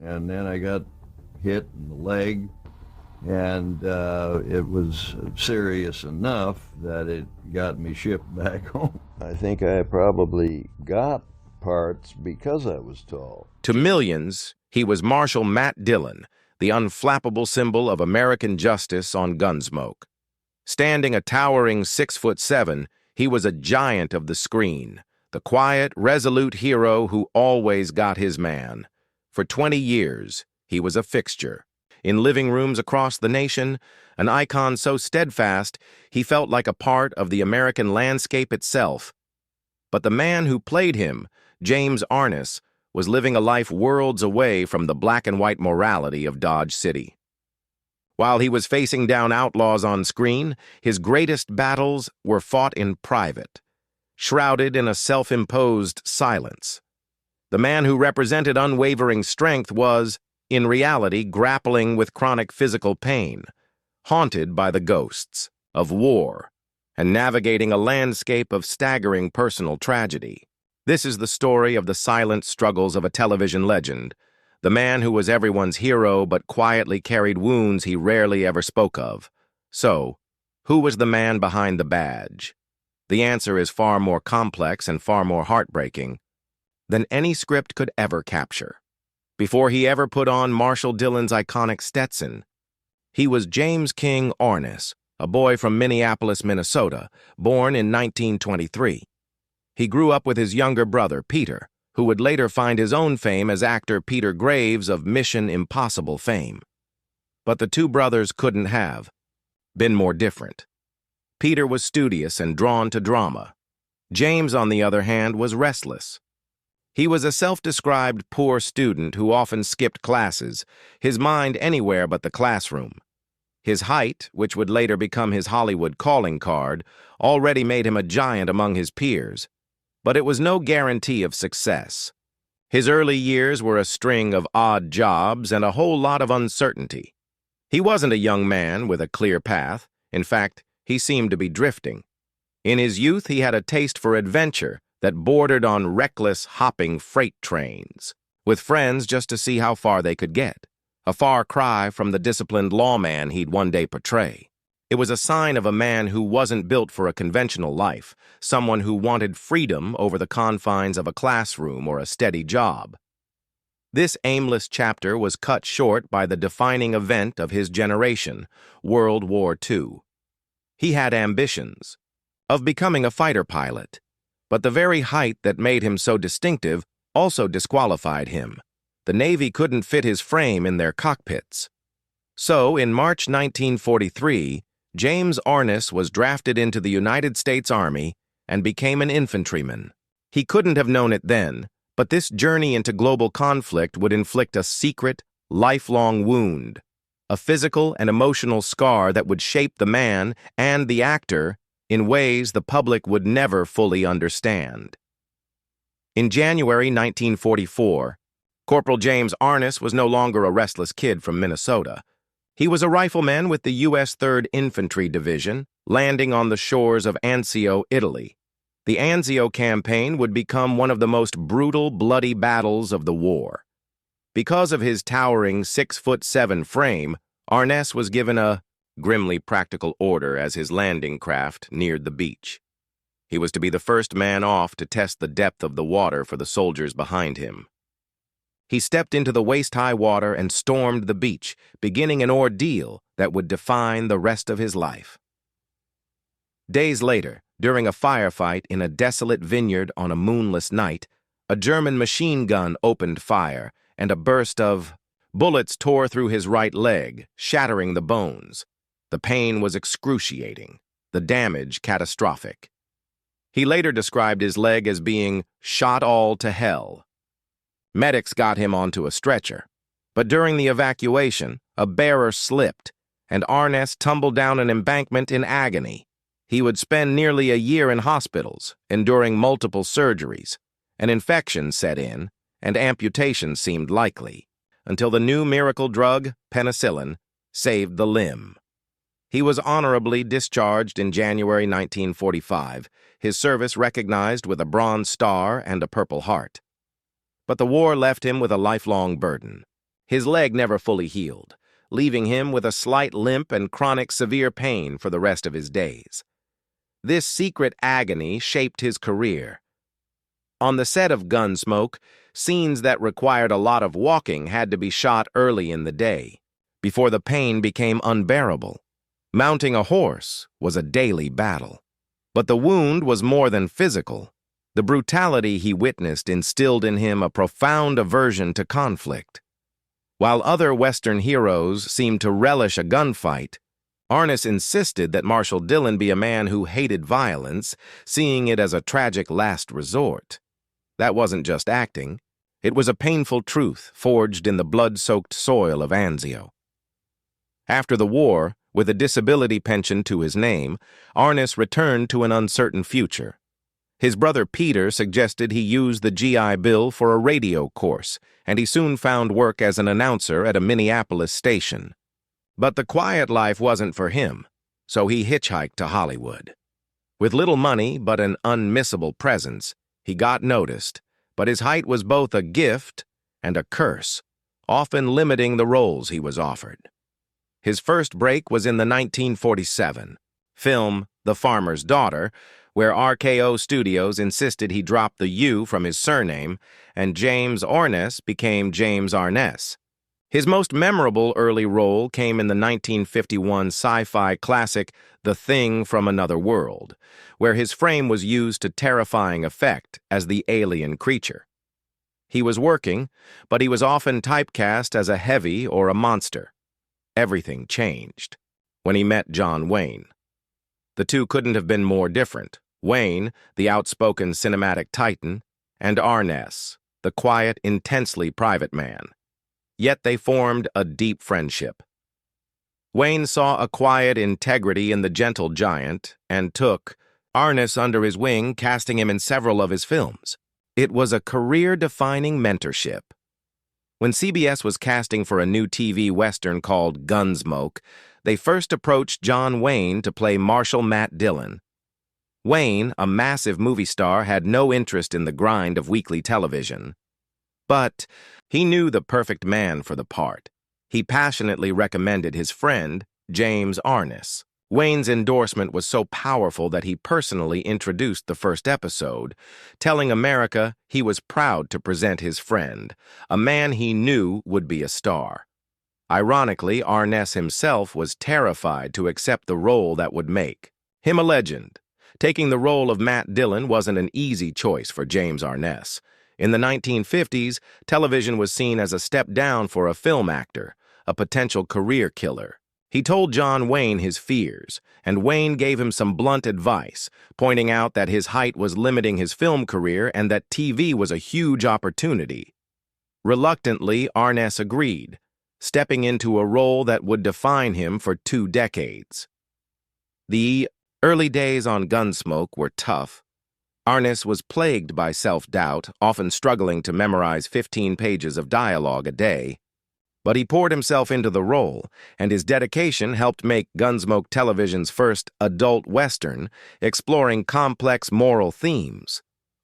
and then I got hit in the leg, and it was serious enough that it got me shipped back home. I think I probably got parts because I was tall. To millions, he was Marshal Matt Dillon, the unflappable symbol of American justice on Gunsmoke. Standing a towering 6'7", he was a giant of the screen, the quiet, resolute hero who always got his man. For 20 years, he was a fixture. In living rooms across the nation, an icon so steadfast he felt like a part of the American landscape itself. But the man who played him, James Arness, was living a life worlds away from the black-and-white morality of Dodge City. While he was facing down outlaws on screen, his greatest battles were fought in private, shrouded in a self-imposed silence. The man who represented unwavering strength was, in reality, grappling with chronic physical pain, haunted by the ghosts of war, and navigating a landscape of staggering personal tragedy. This is the story of the silent struggles of a television legend, the man who was everyone's hero but quietly carried wounds he rarely ever spoke of. So, who was the man behind the badge? The answer is far more complex and far more heartbreaking than any script could ever capture. Before he ever put on Marshal Dillon's iconic Stetson, he was James King Arness, a boy from Minneapolis, Minnesota, born in 1923. He grew up with his younger brother, Peter, who would later find his own fame as actor Peter Graves of Mission Impossible fame. But the two brothers couldn't have been more different. Peter was studious and drawn to drama. James, on the other hand, was restless. He was a self-described poor student who often skipped classes, his mind anywhere but the classroom. His height, which would later become his Hollywood calling card, already made him a giant among his peers. But it was no guarantee of success. His early years were a string of odd jobs and a whole lot of uncertainty. He wasn't a young man with a clear path. In fact, he seemed to be drifting. In his youth, he had a taste for adventure that bordered on reckless, hopping freight trains, with friends just to see how far they could get, a far cry from the disciplined lawman he'd one day portray. It was a sign of a man who wasn't built for a conventional life, someone who wanted freedom over the confines of a classroom or a steady job. This aimless chapter was cut short by the defining event of his generation, World War II. He had ambitions of becoming a fighter pilot, but the very height that made him so distinctive also disqualified him. The Navy couldn't fit his frame in their cockpits. So, in March 1943, James Arness was drafted into the United States Army and became an infantryman. He couldn't have known it then, but this journey into global conflict would inflict a secret, lifelong wound, a physical and emotional scar that would shape the man and the actor in ways the public would never fully understand. In January 1944, Corporal James Arness was no longer a restless kid from Minnesota. He was a rifleman with the U.S. 3rd Infantry Division, landing on the shores of Anzio, Italy. The Anzio campaign would become one of the most brutal, bloody battles of the war. Because of his towering 6'7" frame, Arness was given a grimly practical order as his landing craft neared the beach. He was to be the first man off to test the depth of the water for the soldiers behind him. He stepped into the waist-high water and stormed the beach, beginning an ordeal that would define the rest of his life. Days later, during a firefight in a desolate vineyard on a moonless night, a German machine gun opened fire, and a burst of bullets tore through his right leg, shattering the bones. The pain was excruciating, the damage catastrophic. He later described his leg as being shot all to hell. Medics got him onto a stretcher, but during the evacuation, a bearer slipped, and Arness tumbled down an embankment in agony. He would spend nearly a year in hospitals, enduring multiple surgeries. An infection set in, and amputation seemed likely, until the new miracle drug, penicillin, saved the limb. He was honorably discharged in January 1945, his service recognized with a Bronze Star and a Purple Heart. But the war left him with a lifelong burden. His leg never fully healed, leaving him with a slight limp and chronic severe pain for the rest of his days. This secret agony shaped his career. On the set of Gunsmoke, scenes that required a lot of walking had to be shot early in the day, before the pain became unbearable. Mounting a horse was a daily battle. But the wound was more than physical. The brutality he witnessed instilled in him a profound aversion to conflict. While other Western heroes seemed to relish a gunfight, Arness insisted that Marshal Dillon be a man who hated violence, seeing it as a tragic last resort. That wasn't just acting. It was a painful truth forged in the blood-soaked soil of Anzio. After the war, with a disability pension to his name, Arness returned to an uncertain future. His brother Peter suggested he use the GI Bill for a radio course, and he soon found work as an announcer at a Minneapolis station. But the quiet life wasn't for him, so he hitchhiked to Hollywood. With little money but an unmissable presence, he got noticed, but his height was both a gift and a curse, often limiting the roles he was offered. His first break was in the 1947 film The Farmer's Daughter, where RKO Studios insisted he drop the U from his surname, and James Arness became James Arness. His most memorable early role came in the 1951 sci-fi classic The Thing from Another World, where his frame was used to terrifying effect as the alien creature. He was working, but he was often typecast as a heavy or a monster. Everything changed when he met John Wayne. The two couldn't have been more different. Wayne, the outspoken cinematic titan, and Arness, the quiet, intensely private man. Yet they formed a deep friendship. Wayne saw a quiet integrity in the gentle giant and took Arness under his wing, casting him in several of his films. It was a career-defining mentorship. When CBS was casting for a new TV Western called Gunsmoke, they first approached John Wayne to play Marshal Matt Dillon. Wayne, a massive movie star, had no interest in the grind of weekly television. But he knew the perfect man for the part. He passionately recommended his friend, James Arness. Wayne's endorsement was so powerful that he personally introduced the first episode, telling America he was proud to present his friend, a man he knew would be a star. Ironically, Arness himself was terrified to accept the role that would make him a legend. Taking the role of Matt Dillon wasn't an easy choice for James Arness. In the 1950s, television was seen as a step down for a film actor, a potential career killer. He told John Wayne his fears, and Wayne gave him some blunt advice, pointing out that his height was limiting his film career and that TV was a huge opportunity. Reluctantly, Arness agreed, stepping into a role that would define him for 2 decades. The early days on Gunsmoke were tough. Arness was plagued by self-doubt, often struggling to memorize 15 pages of dialogue a day. But he poured himself into the role, and his dedication helped make Gunsmoke Television's first adult Western, exploring complex moral themes.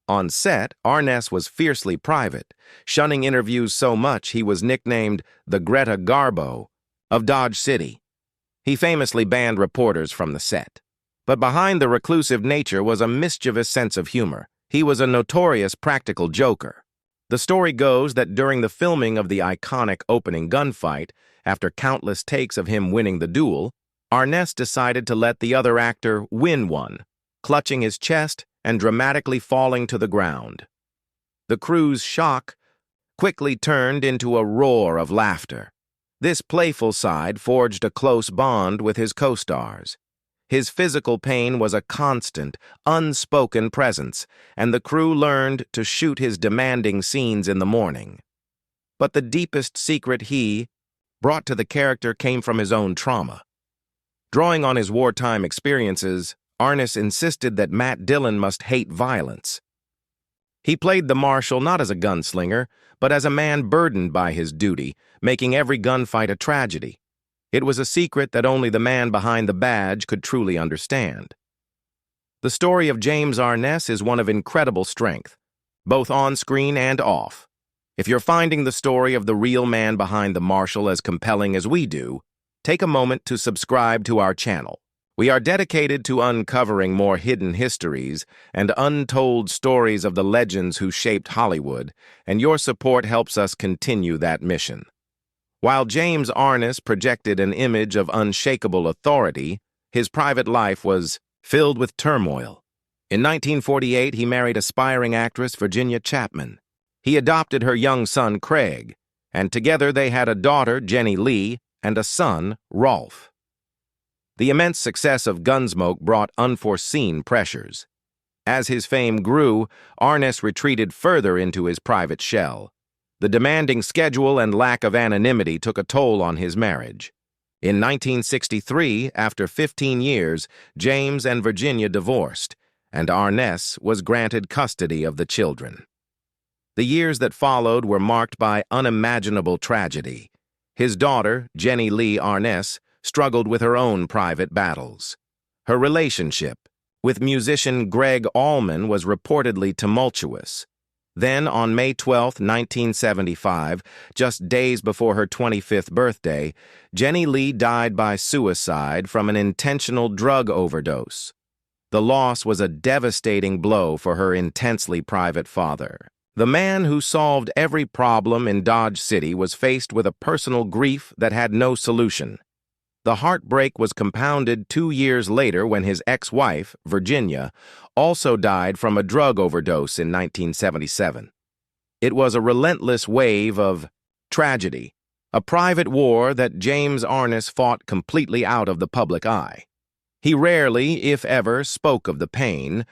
On set, Arness was fiercely private, shunning interviews so much he was nicknamed the Greta Garbo of Dodge City. He famously banned reporters from the set. But behind the reclusive nature was a mischievous sense of humor. He was a notorious practical joker. The story goes that during the filming of the iconic opening gunfight, after countless takes of him winning the duel, Arness decided to let the other actor win one, clutching his chest and dramatically falling to the ground. The crew's shock quickly turned into a roar of laughter. This playful side forged a close bond with his co-stars. His physical pain was a constant, unspoken presence, and the crew learned to shoot his demanding scenes in the morning. But the deepest secret he brought to the character came from his own trauma. Drawing on his wartime experiences, Arness insisted that Matt Dillon must hate violence. He played the marshal not as a gunslinger, but as a man burdened by his duty, making every gunfight a tragedy. It was a secret that only the man behind the badge could truly understand. The story of James Arness is one of incredible strength, both on screen and off. If you're finding the story of the real man behind the marshal as compelling as we do, take a moment to subscribe to our channel. We are dedicated to uncovering more hidden histories and untold stories of the legends who shaped Hollywood, and your support helps us continue that mission. While James Arness projected an image of unshakable authority, his private life was filled with turmoil. In 1948, he married aspiring actress Virginia Chapman. He adopted her young son, Craig, and together they had a daughter, Jenny Lee, and a son, Rolfe. The immense success of Gunsmoke brought unforeseen pressures. As his fame grew, Arness retreated further into his private shell. The demanding schedule and lack of anonymity took a toll on his marriage. In 1963, after 15 years, James and Virginia divorced, and Arness was granted custody of the children. The years that followed were marked by unimaginable tragedy. His daughter, Jenny Lee Arness, struggled with her own private battles. Her relationship with musician Gregg Allman was reportedly tumultuous. Then, on May 12, 1975, just days before her 25th birthday, Jenny Lee died by suicide from an intentional drug overdose. The loss was a devastating blow for her intensely private father. The man who solved every problem in Dodge City was faced with a personal grief that had no solution. The heartbreak was compounded 2 years later when his ex-wife, Virginia, also died from a drug overdose in 1977. It was a relentless wave of tragedy, a private war that James Arness fought completely out of the public eye. He rarely, if ever, spoke of the pain,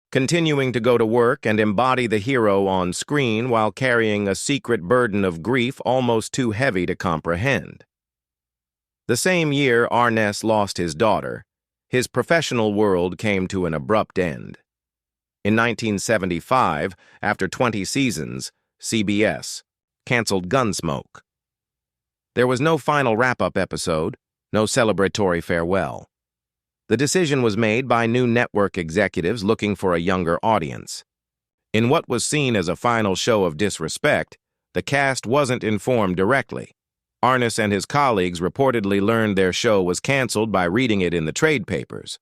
continuing to go to work and embody the hero on screen while carrying a secret burden of grief almost too heavy to comprehend. The same year Arness lost his daughter, his professional world came to an abrupt end. In 1975, after 20 seasons, CBS canceled Gunsmoke. There was no final wrap-up episode, no celebratory farewell. The decision was made by new network executives looking for a younger audience. In what was seen as a final show of disrespect, the cast wasn't informed directly. Arness and his colleagues reportedly learned their show was canceled by reading it in the trade papers.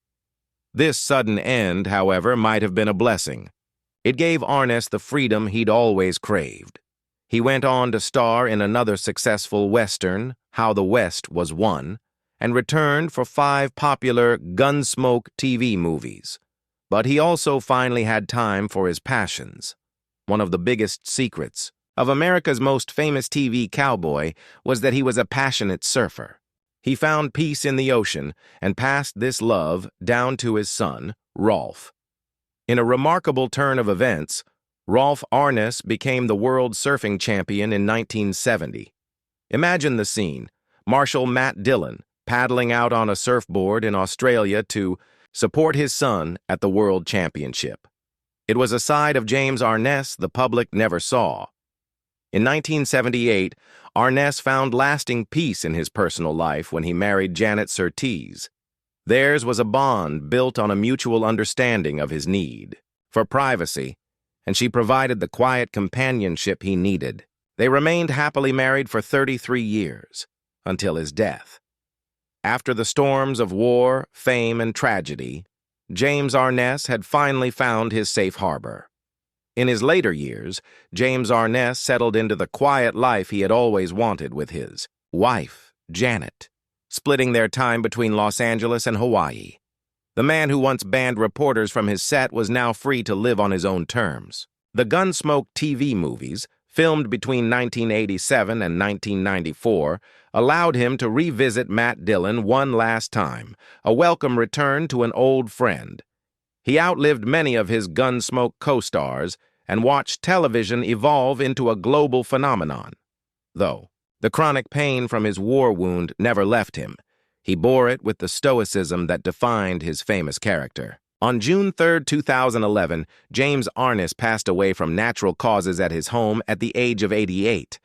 This sudden end, however, might have been a blessing. It gave Arness the freedom he'd always craved. He went on to star in another successful Western, How the West Was Won, and returned for 5 popular Gunsmoke TV movies. But he also finally had time for his passions. One of the biggest secrets of America's most famous TV cowboy was that he was a passionate surfer. He found peace in the ocean and passed this love down to his son, Rolfe. In a remarkable turn of events, Rolfe Arness became the world surfing champion in 1970. Imagine the scene: Marshal Matt Dillon paddling out on a surfboard in Australia to support his son at the World Championship. It was a side of James Arness the public never saw. In 1978, Arness found lasting peace in his personal life when he married Janet Surtees. Theirs was a bond built on a mutual understanding of his need for privacy, and she provided the quiet companionship he needed. They remained happily married for 33 years, until his death. After the storms of war, fame, and tragedy, James Arness had finally found his safe harbor. In his later years, James Arness settled into the quiet life he had always wanted with his wife, Janet, splitting their time between Los Angeles and Hawaii. The man who once banned reporters from his set was now free to live on his own terms. The Gunsmoke TV movies, filmed between 1987 and 1994, allowed him to revisit Matt Dillon one last time, a welcome return to an old friend. He outlived many of his Gunsmoke co-stars and watched television evolve into a global phenomenon. Though the chronic pain from his war wound never left him, he bore it with the stoicism that defined his famous character. On June 3, 2011, James Arness passed away from natural causes at his home at the age of 88.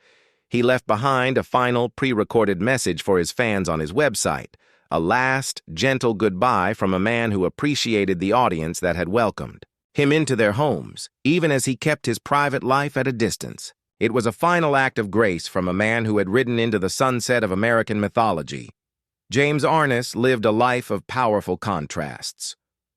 He left behind a final pre-recorded message for his fans on his website, a last, gentle goodbye from a man who appreciated the audience that had welcomed him into their homes, even as he kept his private life at a distance. It was a final act of grace from a man who had ridden into the sunset of American mythology. James Arness lived a life of powerful contrasts.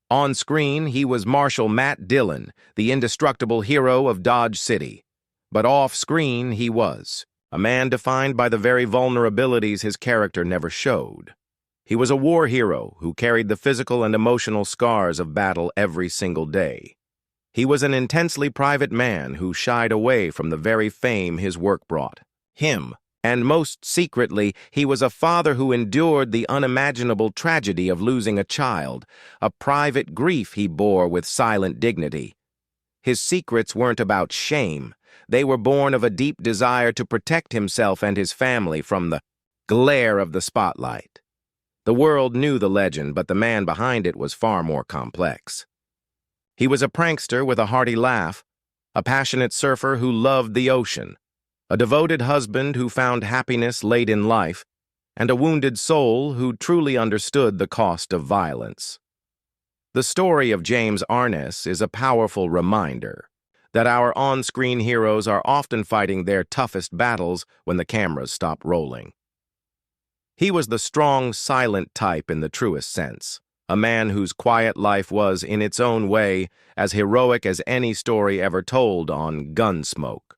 On screen, he was Marshal Matt Dillon, the indestructible hero of Dodge City. But off-screen, he was a man defined by the very vulnerabilities his character never showed. He was a war hero who carried the physical and emotional scars of battle every single day. He was an intensely private man who shied away from the very fame his work brought him. And most secretly, he was a father who endured the unimaginable tragedy of losing a child, a private grief he bore with silent dignity. His secrets weren't about shame. They were born of a deep desire to protect himself and his family from the glare of the spotlight. The world knew the legend, but the man behind it was far more complex. He was a prankster with a hearty laugh, a passionate surfer who loved the ocean, a devoted husband who found happiness late in life, and a wounded soul who truly understood the cost of violence. The story of James Arness is a powerful reminder that our on-screen heroes are often fighting their toughest battles when the cameras stop rolling. He was the strong, silent type in the truest sense, a man whose quiet life was, in its own way, as heroic as any story ever told on Gunsmoke.